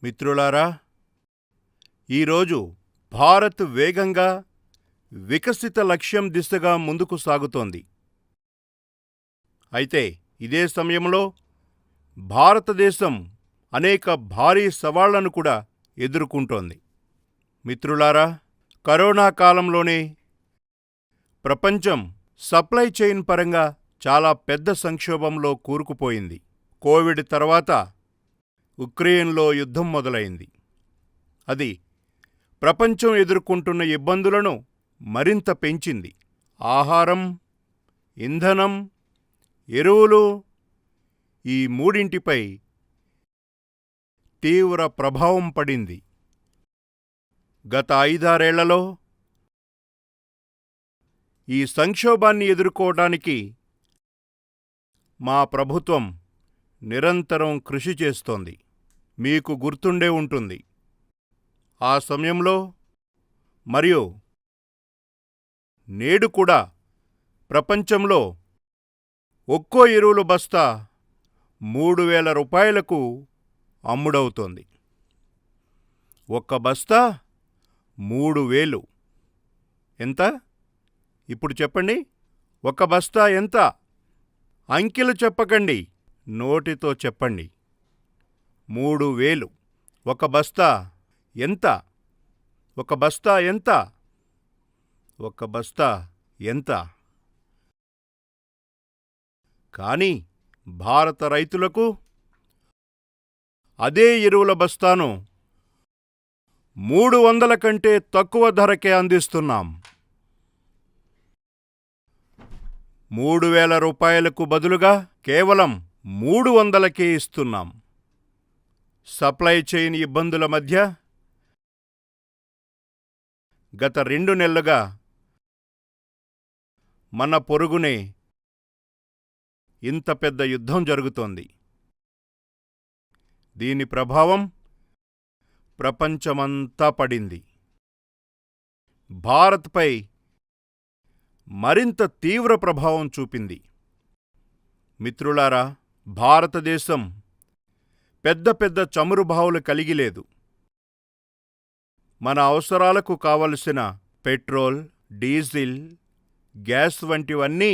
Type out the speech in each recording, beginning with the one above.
మిత్రులారా, ఈరోజు భారత్ వేగంగా వికసిత లక్ష్యం దిశగా ముందుకు సాగుతోంది. అయితే ఇదే సమయంలో భారతదేశం అనేక భారీ సవాళ్లను కూడా ఎదుర్కొంటోంది. మిత్రులారా, కరోనా కాలంలోనే ప్రపంచం సప్లై చైన్ పరంగా చాలా పెద్ద సంక్షోభంలో కూరుకుపోయింది. కోవిడ్ తర్వాత ఉక్రెయిన్లో యుద్ధం మొదలైంది. అది ప్రపంచం ఎదుర్కొంటున్న ఇబ్బందులను మరింత పెంచింది. ఆహారం, ఇంధనం, ఎరువులు ఈ మూడింటిపై తీవ్ర ప్రభావం పడింది. గత 5-6 ఏళ్లలో ఈ సంక్షోభాన్ని ఎదుర్కోవడానికి మా ప్రభుత్వం నిరంతరం కృషి చేస్తోంది. మీకు గుర్తుండే ఉంటుంది, ఆ సమయంలో మరియు నేడు కూడా ప్రపంచంలో ఒక్కో ఎరువుల బస్తా 3,000 రూపాయలకు అమ్ముడవుతోంది. ఒక్క బస్తా 3,000. ఎంత? ఇప్పుడు చెప్పండి, ఒక బస్తా ఎంత? అంకెలు చెప్పకండి, నోటితో చెప్పండి. 3,000. ఒక బస్తా ఎంత? ఒక బస్తా ఎంత? ఒక బస్తా ఎంత? కానీ భారత రైతులకు అదే ఎరువుల బస్తాను 300 కంటే తక్కువ ధరకే అందిస్తున్నాం. 3,000 రూపాయలకు బదులుగా కేవలం 300కే ఇస్తున్నాం. సప్లై చైన్ ఇబ్బందుల మధ్య గత 2 నెలలుగా మన పొరుగునే ఇంత పెద్ద యుద్ధం జరుగుతోంది. దీని ప్రభావం ప్రపంచమంతా పడింది. భారత్పై మరింత తీవ్ర ప్రభావం చూపింది. మిత్రులారా, భారతదేశం పెద్ద పెద్ద చమురు బావులు కలిగి లేదు. మన అవసరాలకు కావలసిన పెట్రోల్, డీజిల్, గ్యాస్ వంటివన్నీ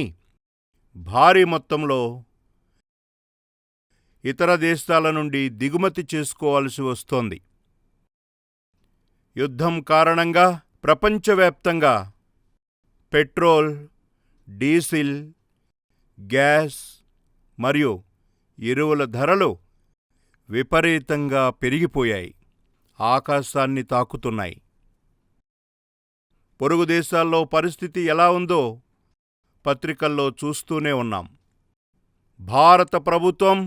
భారీ మొత్తంలో ఇతర దేశాల నుండి దిగుమతి చేసుకోవాల్సి వస్తోంది. యుద్ధం కారణంగా ప్రపంచవ్యాప్తంగా పెట్రోల్, డీజిల్, గ్యాస్ మరియు ఎరువుల ధరలు విపరీతంగా పెరిగిపోయాయి, ఆకాశాన్ని తాకుతున్నాయి. పొరుగు దేశాల్లో పరిస్థితి ఎలా ఉందో పత్రికల్లో చూస్తూనే ఉన్నాం. భారత ప్రభుత్వం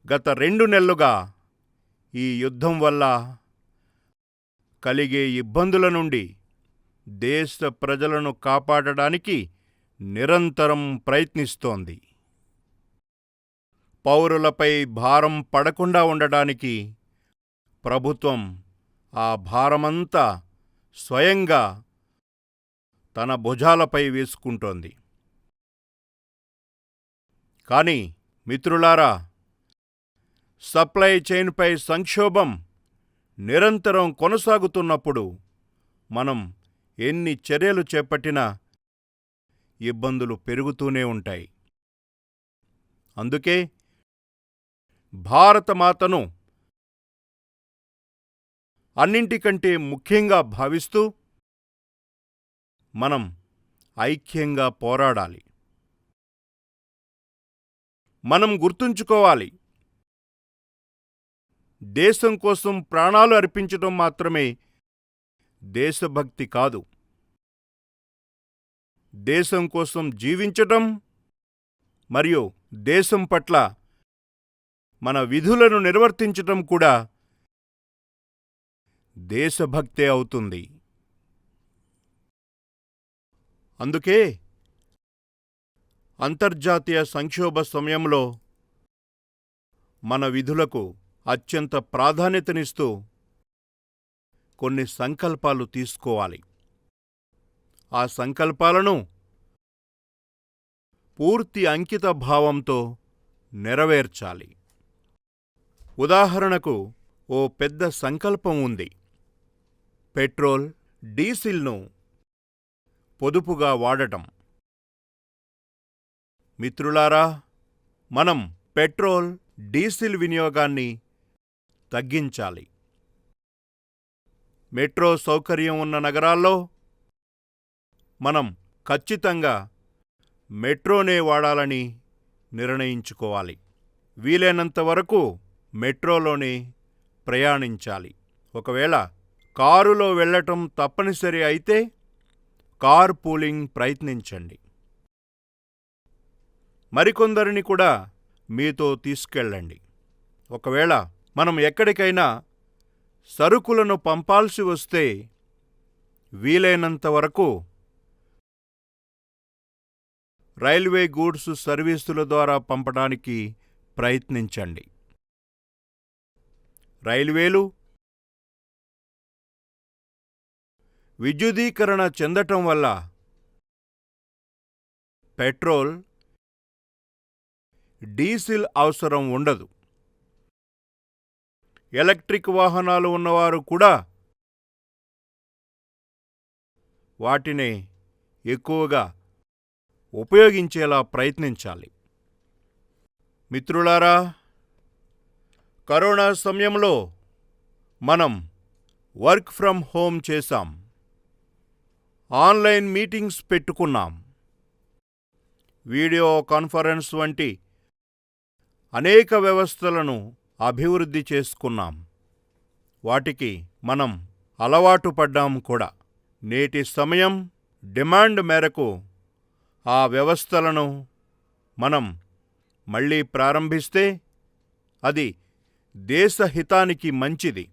గత 2 నెలలుగా ఈ యుద్ధం వల్ల కలిగే ఇబ్బందుల నుండి దేశ ప్రజలను కాపాడడానికి నిరంతరం ప్రయత్నిస్తోంది. పౌరులపై భారం పడకుండా ఉండడానికి ప్రభుత్వం ఆ భారమంతా స్వయంగా తన భుజాలపై వేసుకుంటోంది. కానీ మిత్రులారా, సప్లై చైన్పై సంక్షోభం నిరంతరం కొనసాగుతున్నప్పుడు మనం ఎన్ని చర్యలు చేపట్టినా ఇబ్బందులు పెరుగుతూనే ఉంటాయి. అందుకే భారతమాతను అన్నింటికంటే ముఖ్యంగా భావిస్తూ మనం ఐక్యంగా పోరాడాలి. మనం గుర్తుంచుకోవాలి, దేశం కోసం ప్రాణాలు అర్పించడం మాత్రమే దేశభక్తి కాదు. దేశం కోసం జీవించటం మరియు దేశం పట్ల మన విధులను నిర్వర్తించటం కూడా దేశభక్తే అవుతుంది. అందుకే అంతర్జాతీయ సంక్షోభ సమయంలో మన విధులకు అత్యంత ప్రాధాన్యతనిస్తూ కొన్ని సంకల్పాలు తీసుకోవాలి. ఆ సంకల్పాలను పూర్తి అంకిత భావంతో నెరవేర్చాలి. ఉదాహరణకు, ఓ పెద్ద సంకల్పం ఉంది. పెట్రోల్, డీజిల్ను పొదుపుగా వాడటం. మిత్రులారా, మనం పెట్రోల్, డీజిల్ వినియోగాన్ని తగ్గించాలి. మెట్రో సౌకర్యం ఉన్న నగరాల్లో మనం ఖచ్చితంగా మెట్రోనే వాడాలని నిర్ణయించుకోవాలి. వీలైనంత వరకు మెట్రోలోనే ప్రయాణించాలి. ఒకవేళ కారులో వెళ్ళటం తప్పనిసరి అయితే కార్ పూలింగ్ ప్రయత్నించండి. మరికొందరిని కూడా మీతో తీసుకెళ్ళండి. ఒకవేళ మనం ఎక్కడికైనా సరుకులను పంపాల్సి వస్తే వీలైనంత వరకు రైల్వే గూడ్స్ సర్వీసుల ద్వారా పంపడానికి ప్రయత్నించండి. రైల్వేలు విద్యుదీకరణ చెందటం వల్ల పెట్రోల్, డీజిల్ అవసరం ఉండదు. ఎలక్ట్రిక్ వాహనాలు ఉన్నవారు కూడా వాటిని ఎక్కువగా ఉపయోగించేలా ప్రయత్నించాలి. మిత్రులారా, కరోనా సమయంలో మనం వర్క్ ఫ్రమ్ హోమ్ చేశాం. ఆన్లైన్ మీటింగ్స్ పెట్టుకున్నాం. వీడియో కాన్ఫరెన్స్ వంటి అనేక వ్యవస్థలను అభివృద్ధి చేసుకున్నాం. వాటికి మనం అలవాటు పడ్డాం కూడా. నేటి సమయం డిమాండ్ మేరకు ఆ వ్యవస్థలను మనం మళ్ళీ ప్రారంభిస్తే అది దేశహితానికి మంచిది.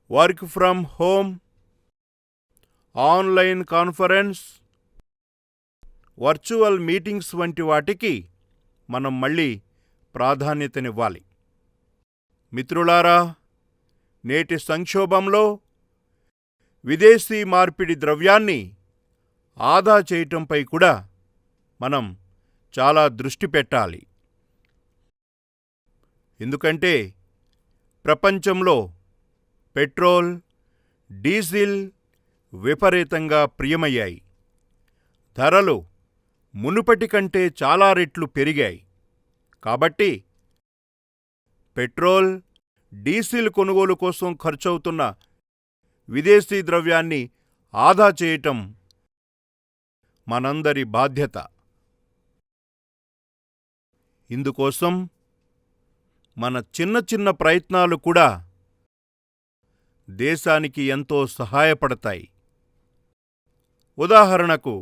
Work from home, online conference, virtual meetings వంటి వాటికి మనం మళ్ళీ ప్రాధాన్యతనివ్వాలి. మిత్రులారా, నేటి సంక్షోభంలో విదేశీ మార్పిడి ద్రవ్యాన్ని ఆదా చేయటంపై కూడా మనం చాలా దృష్టి పెట్టాలి. ఎందుకంటే ప్రపంచంలో పెట్రోల్, డీజిల్ విపరీతంగా ప్రియమయ్యాయి. ధరలు మునుపటి కంటే చాలా రెట్లు పెరిగాయి. కాబట్టి పెట్రోల్, డీజిల్ కొనుగోలు కోసం ఖర్చవుతున్న విదేశీ ద్రవ్యాన్ని ఆదా చేయటం మనందరి బాధ్యత. ఇందుకోసం మన చిన్న చిన్న ప్రయత్నాలు కూడా దేశానికి ఎంతో సహాయపడతాయి. ఉదాహరణకు,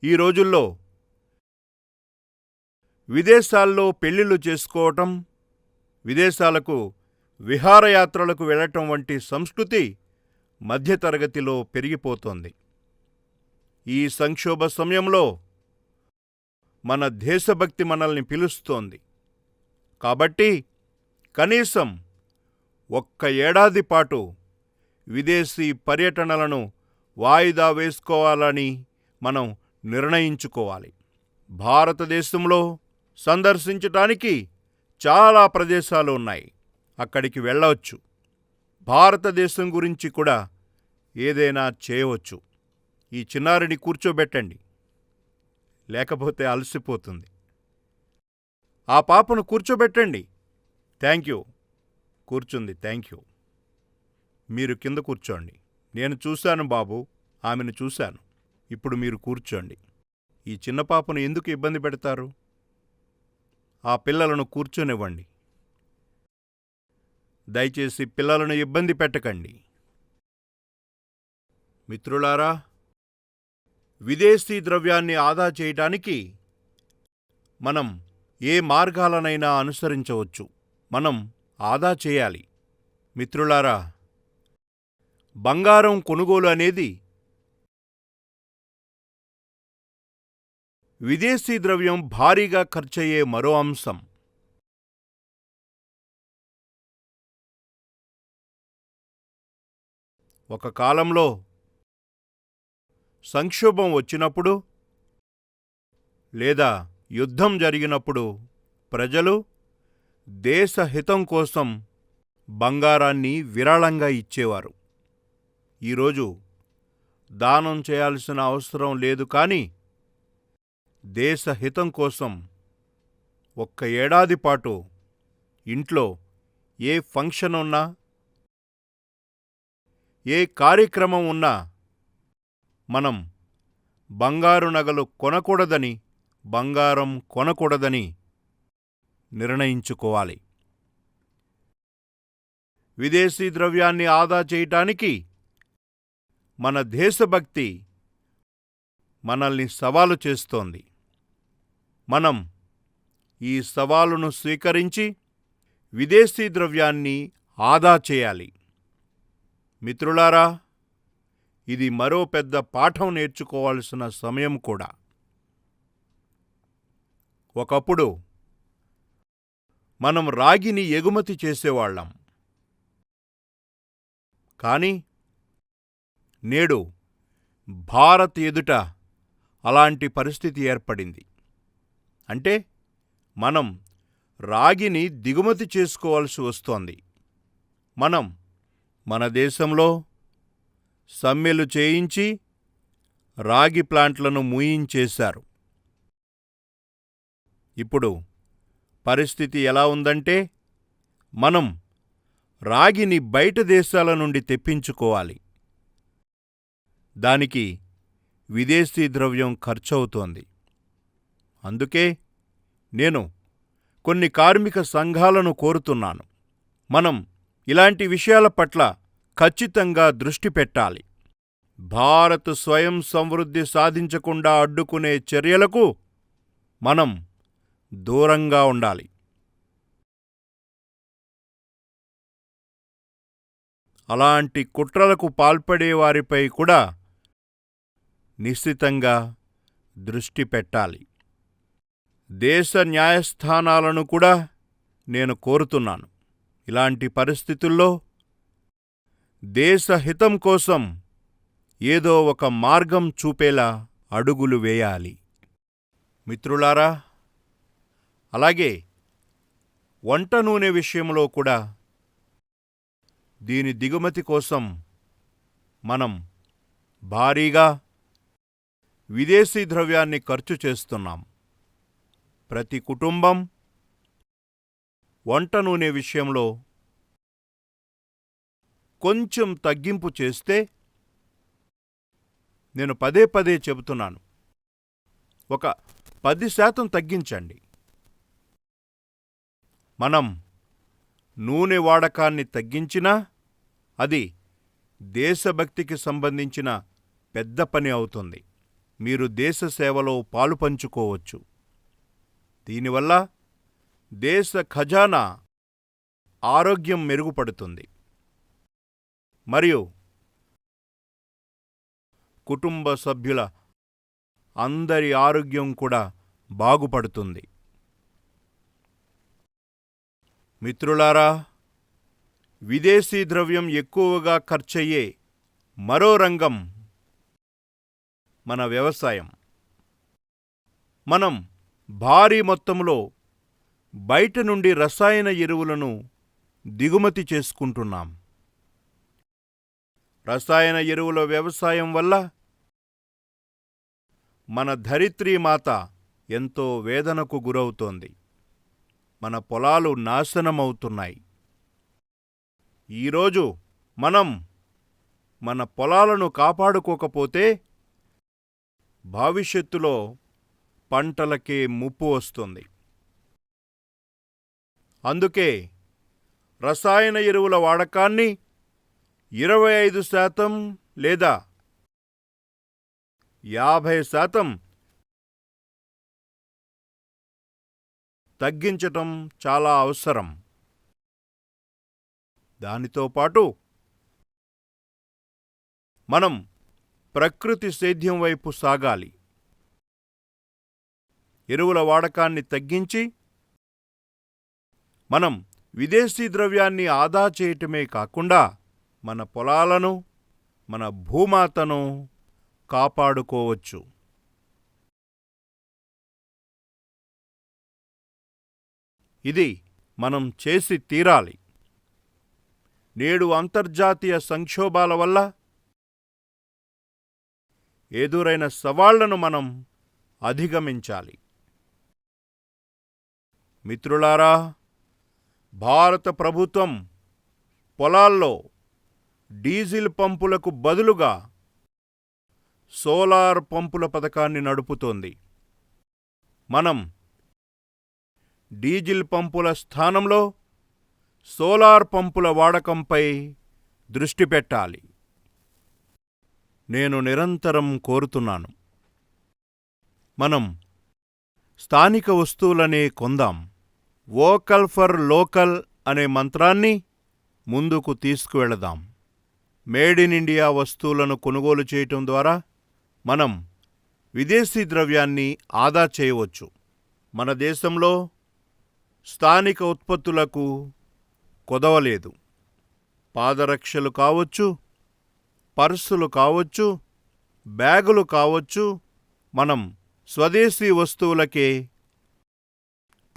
ఈ రోజుల్లో విదేశాల్లో పెళ్లిళ్లు చేసుకోవటం, విదేశాలకు విహారయాత్రలకు వెళ్లటం వంటి సంస్కృతి మధ్యతరగతిలో పెరిగిపోతోంది. ఈ సంక్షోభ సమయంలో మన దేశభక్తి మనల్ని పిలుస్తోంది. కాబట్టి కనీసం ఒక్క ఏడాది పాటు విదేశీ పర్యటనలను వాయిదా వేసుకోవాలని మనం నిర్ణయించుకోవాలి. భారతదేశంలో సందర్శించటానికి చాలా ప్రదేశాలు ఉన్నాయి. అక్కడికి వెళ్ళవచ్చు. భారతదేశం గురించి కూడా ఏదైనా చేయవచ్చు. ఈ చిన్నారిని కూర్చోబెట్టండి, లేకపోతే అలసిపోతుంది. ఆ పాపను కూర్చోబెట్టండి. థ్యాంక్యూ. కూర్చుంది. థ్యాంక్యూ. మీరు కింద కూర్చోండి. నేను చూశాను బాబు, ఆమెను చూశాను. ఇప్పుడు మీరు కూర్చోండి. ఈ చిన్న పాపను ఎందుకు ఇబ్బంది పెడతారు? ఆ పిల్లలను కూర్చోనివ్వండి. దయచేసి పిల్లలను ఇబ్బంది పెట్టకండి. మిత్రులారా, విదేశీ ద్రవ్యాన్ని ఆదా చేయటానికి మనం ఏ మార్గాలనైనా అనుసరించవచ్చు. మనం ఆదా చేయాలి. మిత్రులారా, బంగారం కొనుగోలు అనేది విదేశీ ద్రవ్యం భారీగా ఖర్చయ్యే మరో అంశం. ఒక కాలంలో సంక్షోభం వచ్చినప్పుడు లేదా యుద్ధం జరిగినప్పుడు ప్రజలు దేశ హితం కోసం బంగారాన్ని విరాళంగా ఇచ్చేవారు. ఈరోజు దానం చేయాల్సిన అవసరం లేదు, కానీ దేశ హితం కోసం ఒక్క ఏడాది పాటు ఇంట్లో ఏ ఫంక్షన్ ఉన్నా, ఏ కార్యక్రమం ఉన్నా మనం బంగారు నగలు కొనకూడదని, బంగారం కొనకూడదని నిర్ణయించుకోవాలి. విదేశీ ద్రవ్యాన్ని ఆదా చేయటానికి మన దేశభక్తి మనల్ని సవాలు చేస్తోంది. మనం ఈ సవాలును స్వీకరించి విదేశీ ద్రవ్యాన్ని ఆదా చేయాలి. మిత్రులారా, ఇది మరో పెద్ద పాఠం నేర్చుకోవాల్సిన సమయం కూడా. ఒకప్పుడు మనం రాగిని ఎగుమతి చేసేవాళ్ళం. కానీ నేడు భారత్ ఎదుట అలాంటి పరిస్థితి ఏర్పడింది. అంటే మనం రాగిని దిగుమతి చేసుకోవాల్సి వస్తోంది. మనం మన దేశంలో సమ్మెలు చేయించి రాగి ప్లాంట్లను మూయించేశారు. ఇప్పుడు పరిస్థితి ఎలా ఉందంటే, మనం రాగిని బయట దేశాల నుండి తెప్పించుకోవాలి. దానికి విదేశీ ద్రవ్యం ఖర్చవుతోంది. అందుకే నేను కొన్ని కార్మిక సంఘాలను కోరుతున్నాను. మనం ఇలాంటి విషయాల పట్ల ఖచ్చితంగా దృష్టి పెట్టాలి. భారత్ స్వయం సమృద్ధి సాధించకుండా అడ్డుకునే చర్యలకు మనం దూరంగా ఉండాలి. అలాంటి కుట్రలకు పాల్పడేవారిపై కూడా నిశ్చితంగా దృష్టి పెట్టాలి. దేశ న్యాయస్థానాలను కూడా నేను కోరుతున్నాను. ఇలాంటి పరిస్థితుల్లో దేశ హితం కోసం ఏదో ఒక మార్గం చూపేలా అడుగులు వేయాలి. మిత్రులారా, అలాగే వంట నూనె విషయంలో కూడా దీని దిగుమతి కోసం మనం భారీగా విదేశీ ద్రవ్యాన్ని ఖర్చు చేస్తున్నాం. ప్రతి కుటుంబం వంట నూనె విషయంలో కొంచెం తగ్గింపు చేస్తే, నేను పదే పదే చెబుతున్నాను, ఒక 10% తగ్గించండి. మనం నూనె వాడకాన్ని తగ్గించినా అది దేశభక్తికి సంబంధించిన పెద్ద పని అవుతుంది. మీరు దేశ సేవలో పాలు పంచుకోవచ్చు. దీనివల్ల దేశ ఖజానా ఆరోగ్యం మెరుగుపడుతుంది మరియు కుటుంబ సభ్యుల అందరి ఆరోగ్యం కూడా బాగుపడుతుంది. మిత్రులారా, విదేశీ ద్రవ్యం ఎక్కువగా ఖర్చయ్యే మరో రంగం మన వ్యవసాయం. మనం భారీ మొత్తంలో బయట నుండి రసాయన ఎరువులను దిగుమతి చేసుకుంటున్నాం. రసాయన ఎరువుల వ్యవసాయం వల్ల మన ధరిత్రీమాత ఎంతో వేదనకు గురవుతోంది. మన పొలాలు నాశనమవుతున్నాయి. ఈరోజు మనం మన పొలాలను కాపాడుకోకపోతే భవిష్యత్తులో పంటలకే ముప్పు వస్తుంది. అందుకే రసాయన ఎరువుల వాడకాన్ని 25% లేదా 50% తగ్గించటం చాలా అవసరం. దానితో పాటు మనం ప్రకృతి సేద్యం వైపు సాగాలి. ఎరువుల వాడకాన్ని తగ్గించి మనం విదేశీ ద్రవ్యాన్ని ఆదా చేయటమే కాకుండా మన పొలాలను, మన భూమాతను కాపాడుకోవచ్చు. ఇది మనం చేసి తీరాలి. నేడు అంతర్జాతీయ సంక్షోభాల వల్ల ఎదురైన సవాళ్లను మనం అధిగమించాలి. మిత్రులారా, భారత ప్రభుత్వం పొలాల్లో డీజిల్ పంపులకు బదులుగా సోలార్ పంపుల పథకాన్ని నడుపుతోంది. మనం డీజిల్ పంపుల స్థానంలో సోలార్ పంపుల వాడకంపై దృష్టి పెట్టాలి. నేను నిరంతరం కోరుతున్నాను, మనం స్థానిక వస్తువులనే కొందాం. వోకల్ ఫర్ లోకల్ అనే మంత్రాన్ని ముందుకు తీసుకువెళదాం. మేడ్ ఇన్ ఇండియా వస్తువులను కొనుగోలు చేయటం ద్వారా మనం విదేశీ ద్రవ్యాన్ని ఆదా చేయవచ్చు. మన దేశంలో స్థానిక ఉత్పత్తులకు కొదవలేదు. పాదరక్షలు కావచ్చు, పర్సులు కావచ్చు, బ్యాగులు కావచ్చు, మనం స్వదేశీ వస్తువులకే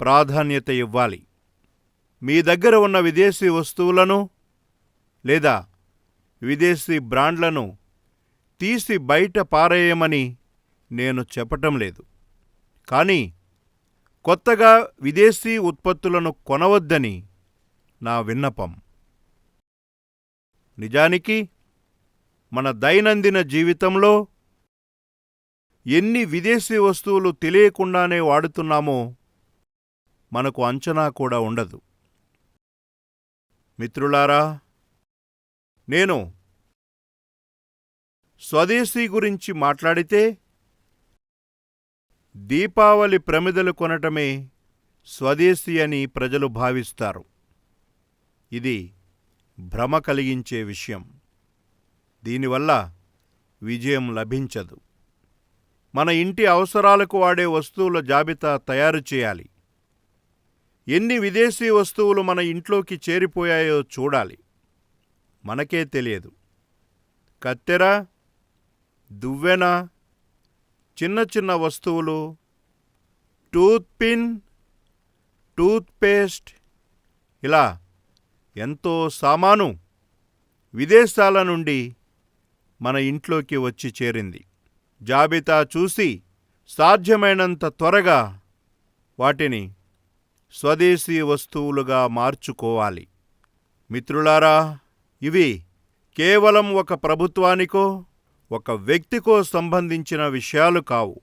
ప్రాధాన్యత ఇవ్వాలి. మీ దగ్గర ఉన్న విదేశీ వస్తువులను లేదా విదేశీ బ్రాండ్లను తీసి బయట పారేయమని నేను చెప్పటం లేదు. కానీ కొత్తగా విదేశీ ఉత్పత్తులను కొనవద్దని నా విన్నపం. నిజానికి మన దైనందిన జీవితంలో ఎన్ని విదేశీ వస్తువులు తెలియకుండానే వాడుతున్నామో మనకు అంచనా కూడా ఉండదు. మిత్రులారా, నేను స్వదేశీ గురించి మాట్లాడితే దీపావళి ప్రమిదలు కొనటమే స్వదేశీ అని ప్రజలు భావిస్తారు. ఇది భ్రమ కలిగించే విషయం. దీనివల్ల విజయం లభించదు. మన ఇంటి అవసరాలకు వాడే వస్తువుల జాబితా తయారు చేయాలి. ఎన్ని విదేశీ వస్తువులు మన ఇంట్లోకి చేరిపోయాయో చూడాలి. మనకే తెలియదు. కత్తెర, దువ్వెన, చిన్న చిన్న వస్తువులు, టూత్ పిన్, టూత్ పేస్ట్, ఇలా ఎంతో సామాను విదేశాల నుండి మన ఇంట్లోకి వచ్చి చేరింది. జాబితా చూసి సాధ్యమైనంత త్వరగా వాటిని స్వదేశీ వస్తువులుగా మార్చుకోవాలి. మిత్రులారా, ఇవి కేవలం ఒక ప్రభుత్వానికో ఒక వ్యక్తికో సంబంధించిన విషయాలు కావు.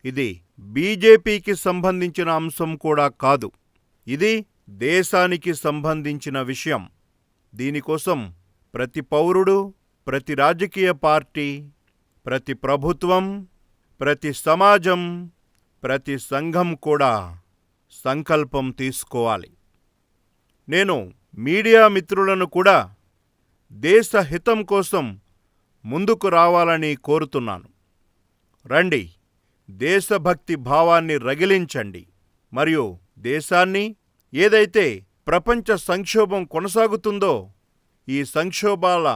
ఇది బీజేపీకి సంబంధించిన అంశం కూడా కాదు. ఇది దేశానికి సంబంధించిన విషయం. దీనికోసం ప్రతి పౌరుడు, ప్రతి రాజకీయ పార్టీ, ప్రతి ప్రభుత్వం, ప్రతి సమాజం, ప్రతి సంఘం కూడా సంకల్పం తీసుకోవాలి. నేను మీడియా మిత్రులను కూడా దేశ హితం కోసం ముందుకు రావాలని కోరుతున్నాను. రండి, దేశభక్తి భావాన్ని రగిలించండి మరియు దేశాన్ని, ఏదైతే ప్రపంచ సంక్షోభం కొనసాగుతుందో ఈ సంక్షోభాల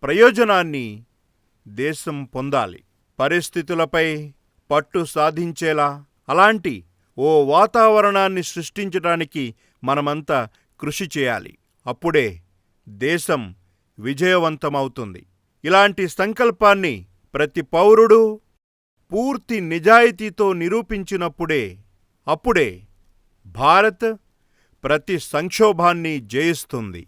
ప్రయోజనాన్ని దేశం పొందాలి. పరిస్థితులపై పట్టు సాధించేలా అలాంటి ఓ వాతావరణాన్ని సృష్టించడానికి మనమంతా కృషి చేయాలి. అప్పుడే దేశం విజయవంతమవుతుంది. ఇలాంటి సంకల్పాన్ని ప్రతి పౌరుడు పూర్తి నిజాయితీతో అప్పుడే భారత్ ప్రతి సంక్షోభాన్ని జయిస్తుంది.